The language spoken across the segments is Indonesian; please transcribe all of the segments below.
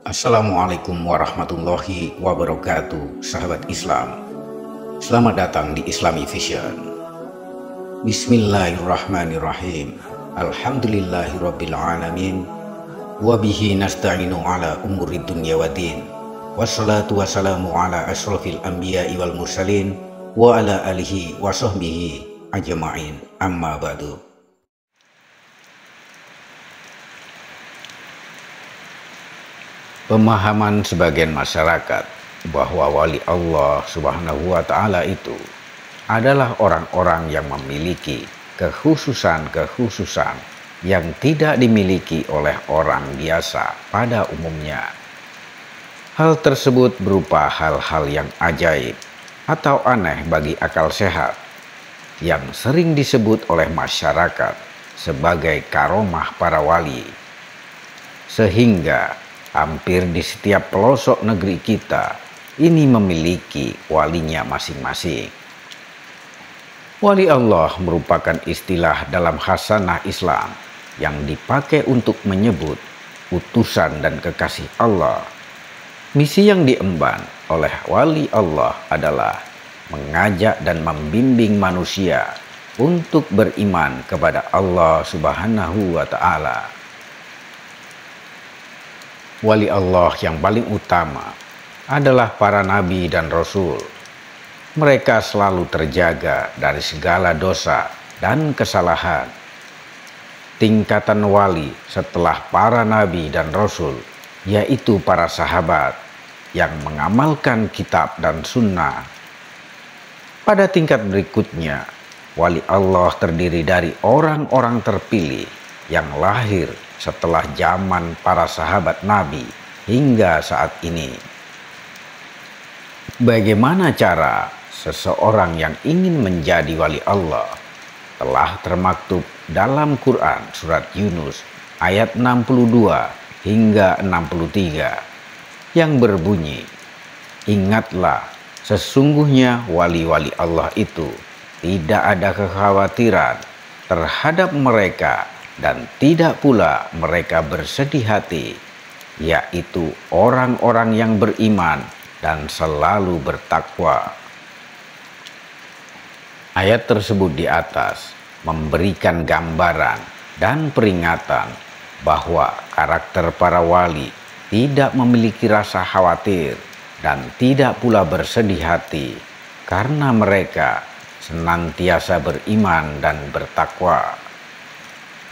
Assalamualaikum warahmatullahi wabarakatuh, sahabat Islam. Selamat datang di Islami Vision. Bismillahirrahmanirrahim. Alhamdulillahirabbil alamin. Wa bihi nasta'inu ala umurid dunya waddin. Wassalatu wassalamu ala asyrafil anbiya'i wal mursalin wa ala alihi wa sahbihi ajma'in. Amma ba'du. Pemahaman sebagian masyarakat bahwa wali Allah Subhanahu wa Ta'ala itu adalah orang-orang yang memiliki kekhususan-kekhususan yang tidak dimiliki oleh orang biasa pada umumnya. Hal tersebut berupa hal-hal yang ajaib atau aneh bagi akal sehat yang sering disebut oleh masyarakat sebagai karomah para wali, sehingga hampir di setiap pelosok negeri kita ini memiliki walinya masing-masing. Wali Allah merupakan istilah dalam khasanah Islam yang dipakai untuk menyebut utusan dan kekasih Allah. Misi yang diemban oleh wali Allah adalah mengajak dan membimbing manusia untuk beriman kepada Allah Subhanahu wa Ta'ala. Wali Allah yang paling utama adalah para nabi dan rasul. Mereka selalu terjaga dari segala dosa dan kesalahan. Tingkatan wali setelah para nabi dan rasul yaitu para sahabat yang mengamalkan kitab dan sunnah. Pada tingkat berikutnya, wali Allah terdiri dari orang-orang terpilih yang lahir setelah zaman para sahabat Nabi hingga saat ini. Bagaimana cara seseorang yang ingin menjadi wali Allah? Telah termaktub dalam Quran surat Yunus ayat 62 hingga 63 yang berbunyi, "Ingatlah, sesungguhnya wali-wali Allah itu tidak ada kekhawatiran terhadap mereka dan tidak pula mereka bersedih hati, yaitu orang-orang yang beriman dan selalu bertakwa." Ayat tersebut di atas memberikan gambaran dan peringatan bahwa karakter para wali tidak memiliki rasa khawatir dan tidak pula bersedih hati karena mereka senantiasa beriman dan bertakwa.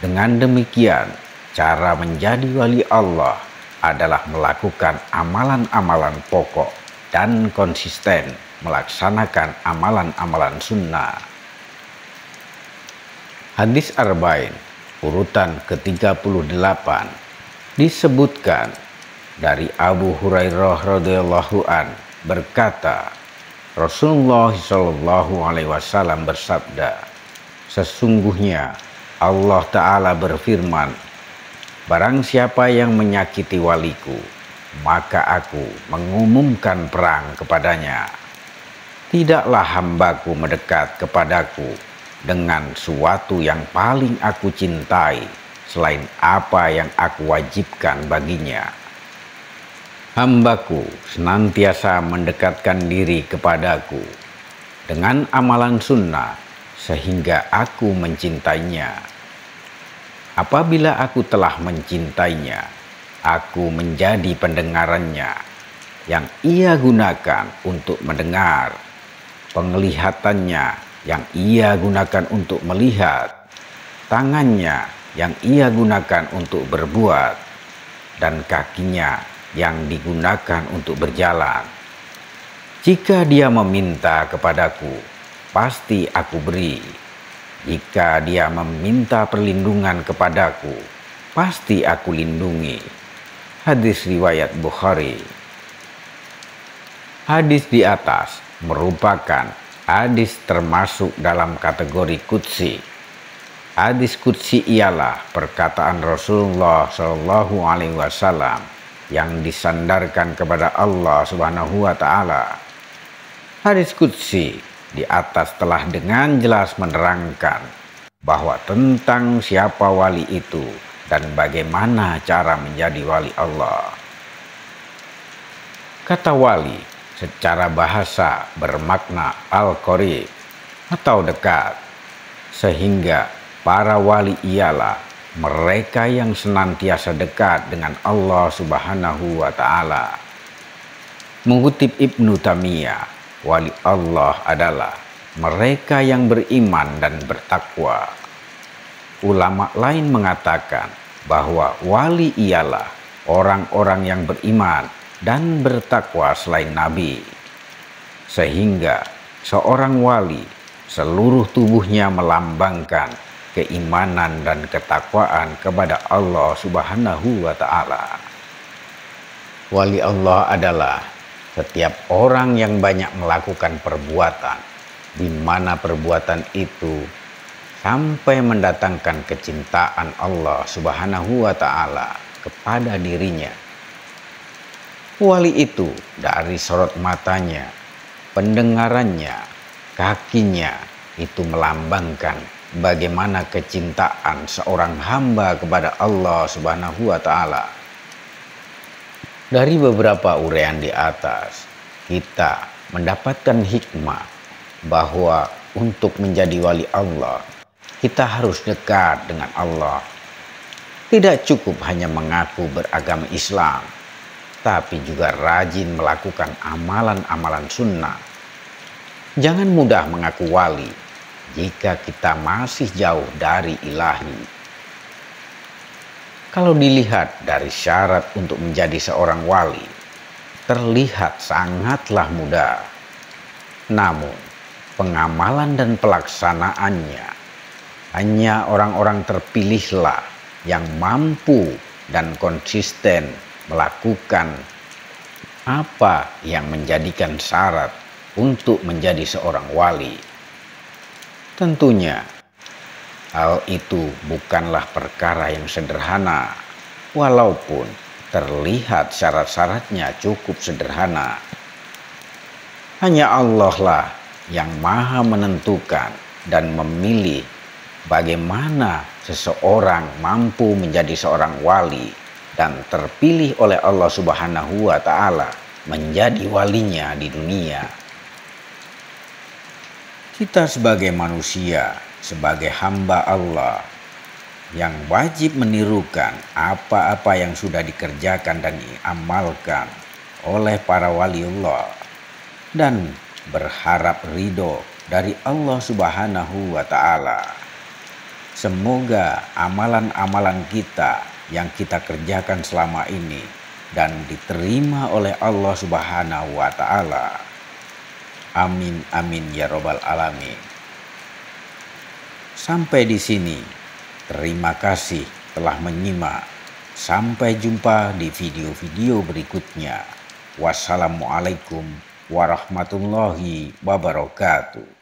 Dengan demikian, cara menjadi wali Allah adalah melakukan amalan-amalan pokok dan konsisten melaksanakan amalan-amalan sunnah. Hadis Arba'in urutan ke-38 disebutkan dari Abu Hurairah radhiyallahu an berkata, Rasulullah Shallallahu alaihi wasallam bersabda, "Sesungguhnya Allah Ta'ala berfirman, barang siapa yang menyakiti waliku, maka aku mengumumkan perang kepadanya. Tidaklah hambaku mendekat kepadaku dengan suatu yang paling aku cintai selain apa yang aku wajibkan baginya. Hambaku senantiasa mendekatkan diri kepadaku dengan amalan sunnah sehingga aku mencintainya. Apabila aku telah mencintainya, aku menjadi pendengarannya yang ia gunakan untuk mendengar, penglihatannya yang ia gunakan untuk melihat, tangannya yang ia gunakan untuk berbuat, dan kakinya yang digunakan untuk berjalan. Jika dia meminta kepadaku, pasti aku beri. Jika dia meminta perlindungan kepadaku, pasti aku lindungi." Hadis riwayat Bukhari. Hadis di atas merupakan hadis termasuk dalam kategori qudsi. Hadis qudsi ialah perkataan Rasulullah Shallallahu alaihi wasallam yang disandarkan kepada Allah Subhanahu wa Ta'ala. Hadis qudsi di atas telah dengan jelas menerangkan bahwa tentang siapa wali itu dan bagaimana cara menjadi wali Allah. Kata wali secara bahasa bermakna al-qarib atau dekat, sehingga para wali ialah mereka yang senantiasa dekat dengan Allah Subhanahu wa Ta'ala. Mengutip Ibnu Taimiyah, wali Allah adalah mereka yang beriman dan bertakwa. Ulama lain mengatakan bahwa wali ialah orang-orang yang beriman dan bertakwa selain Nabi. Sehingga seorang wali seluruh tubuhnya melambangkan keimanan dan ketakwaan kepada Allah Subhanahu wa Ta'ala. Wali Allah adalah setiap orang yang banyak melakukan perbuatan, di mana perbuatan itu sampai mendatangkan kecintaan Allah Subhanahu wa Ta'ala kepada dirinya. Wali itu dari sorot matanya, pendengarannya, kakinya itu melambangkan bagaimana kecintaan seorang hamba kepada Allah Subhanahu wa Ta'ala. Dari beberapa uraian di atas, kita mendapatkan hikmah bahwa untuk menjadi wali Allah, kita harus dekat dengan Allah. Tidak cukup hanya mengaku beragama Islam, tapi juga rajin melakukan amalan-amalan sunnah. Jangan mudah mengaku wali jika kita masih jauh dari ilahi. Kalau dilihat dari syarat untuk menjadi seorang wali, terlihat sangatlah mudah. Namun, pengamalan dan pelaksanaannya hanya orang-orang terpilihlah yang mampu dan konsisten melakukan apa yang menjadikan syarat untuk menjadi seorang wali. Tentunya hal itu bukanlah perkara yang sederhana, walaupun terlihat syarat-syaratnya cukup sederhana. Hanya Allah lah yang maha menentukan dan memilih bagaimana seseorang mampu menjadi seorang wali dan terpilih oleh Allah Subhanahu wa Ta'ala menjadi walinya di dunia. Kita sebagai manusia, sebagai hamba Allah yang wajib menirukan apa-apa yang sudah dikerjakan dan diamalkan oleh para waliullah dan berharap ridho dari Allah Subhanahu wa Ta'ala. Semoga amalan-amalan kita yang kita kerjakan selama ini dan diterima oleh Allah Subhanahu wa Ta'ala. Amin amin ya robbal alamin. Sampai di sini. Terima kasih telah menyimak. Sampai jumpa di video-video berikutnya. Wassalamualaikum warahmatullahi wabarakatuh.